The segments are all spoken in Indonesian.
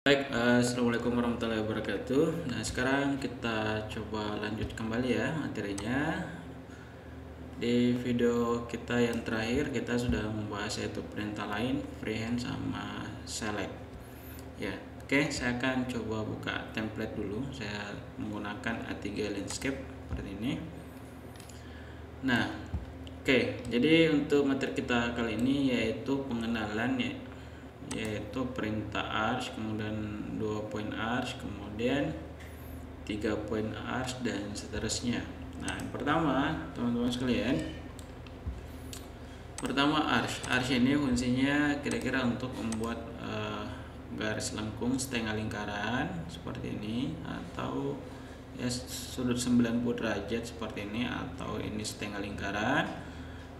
Baik, assalamualaikum warahmatullahi wabarakatuh. Nah, sekarang kita coba lanjut kembali ya materinya. Di video kita yang terakhir kita sudah membahas yaitu perintah lain, freehand sama select. Ya, oke, saya akan coba buka template dulu. Saya menggunakan A3 landscape seperti ini. Nah, oke, jadi untuk materi kita kali ini yaitu pengenalan yaitu perintah arch, kemudian 2 point arch, kemudian 3 point arch, dan seterusnya. Nah, yang pertama teman-teman sekalian, arch ini fungsinya kira-kira untuk membuat garis lengkung setengah lingkaran seperti ini, atau ya sudut 90 derajat seperti ini, atau ini setengah lingkaran,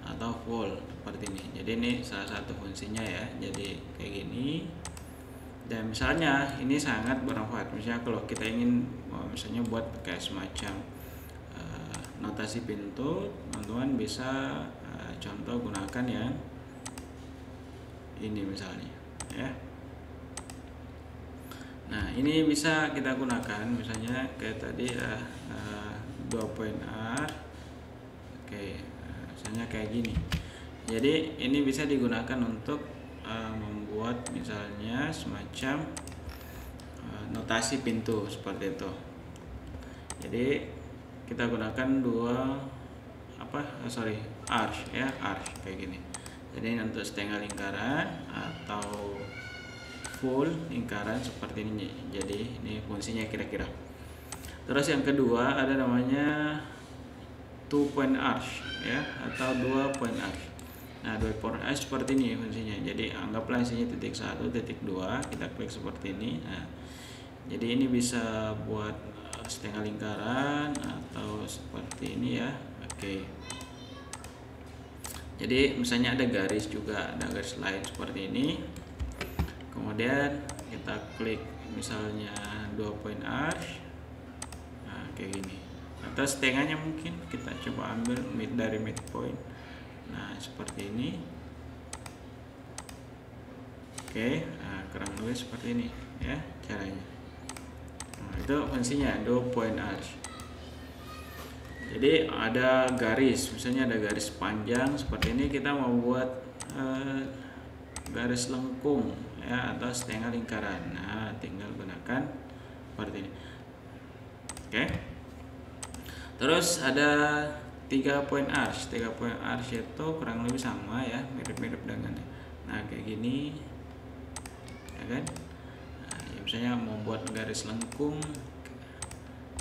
atau full seperti ini. Jadi ini salah satu fungsinya ya. Jadi kayak gini. Dan misalnya ini sangat bermanfaat. Misalnya kalau kita ingin misalnya buat kayak semacam notasi pintu, teman-teman bisa contoh gunakan yang ini misalnya ya. Nah, ini bisa kita gunakan misalnya kayak tadi 2 point arch. Oke, misalnya kayak gini. Jadi ini bisa digunakan untuk membuat misalnya semacam notasi pintu seperti itu. Jadi kita gunakan arch ya, arch kayak gini. Jadi untuk setengah lingkaran atau full lingkaran seperti ini. Jadi ini fungsinya kira-kira. Terus yang kedua ada namanya 2 point arch ya, atau 2 point arch. Nah, 2 point arch seperti ini fungsinya. Jadi anggaplah isinya titik 1, titik 2, kita klik seperti ini. Nah, jadi ini bisa buat setengah lingkaran atau seperti ini ya. Oke. Jadi misalnya ada garis juga, ada garis lain seperti ini. Kemudian kita klik misalnya 2 point arch. Nah, kayak gini. Atau setengahnya mungkin kita coba ambil dari midpoint. Nah, seperti ini. Oke, nah, kurang lebih seperti ini ya caranya. Nah, itu fungsinya 2 point arch. Jadi ada garis, misalnya ada garis panjang seperti ini, kita mau buat garis lengkung ya, atau setengah lingkaran. Nah, tinggal gunakan seperti ini. Oke. Terus ada 3 point arch. 3 point arch itu kurang lebih sama ya, mirip-mirip dengan kayak gini ya kan. Nah, ya misalnya mau buat garis lengkung,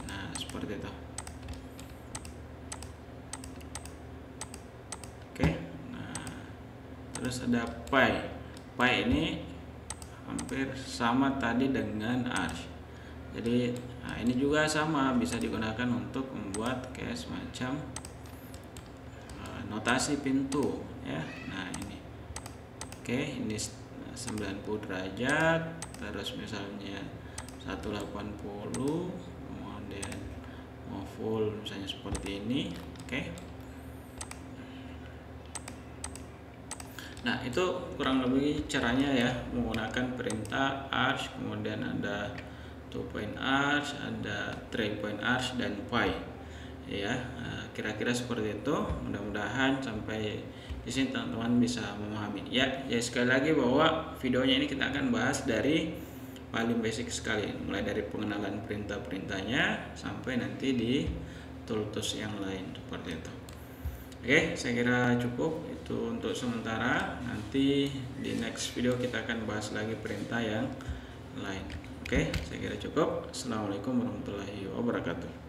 nah seperti itu. Oke. Nah, terus ada pi. Pi ini hampir sama tadi dengan arch. Jadi ini juga sama, bisa digunakan untuk membuat kayak semacam notasi pintu ya. Nah, ini oke, ini 90 derajat, terus misalnya 180, kemudian mau full misalnya seperti ini. Oke. Nah, itu kurang lebih caranya ya, menggunakan perintah arch, kemudian ada 2 point arch, ada 3 point arch, dan pi ya. Kira-kira seperti itu. Mudah-mudahan sampai di sini teman-teman bisa memahami ya. Sekali lagi bahwa videonya ini kita akan bahas dari paling basic sekali, mulai dari pengenalan perintah-perintahnya sampai nanti di tool-tools yang lain seperti itu. Oke, saya kira cukup itu untuk sementara. Nanti di next video kita akan bahas lagi perintah yang lain. Oke, saya kira cukup. Assalamualaikum warahmatullahi wabarakatuh.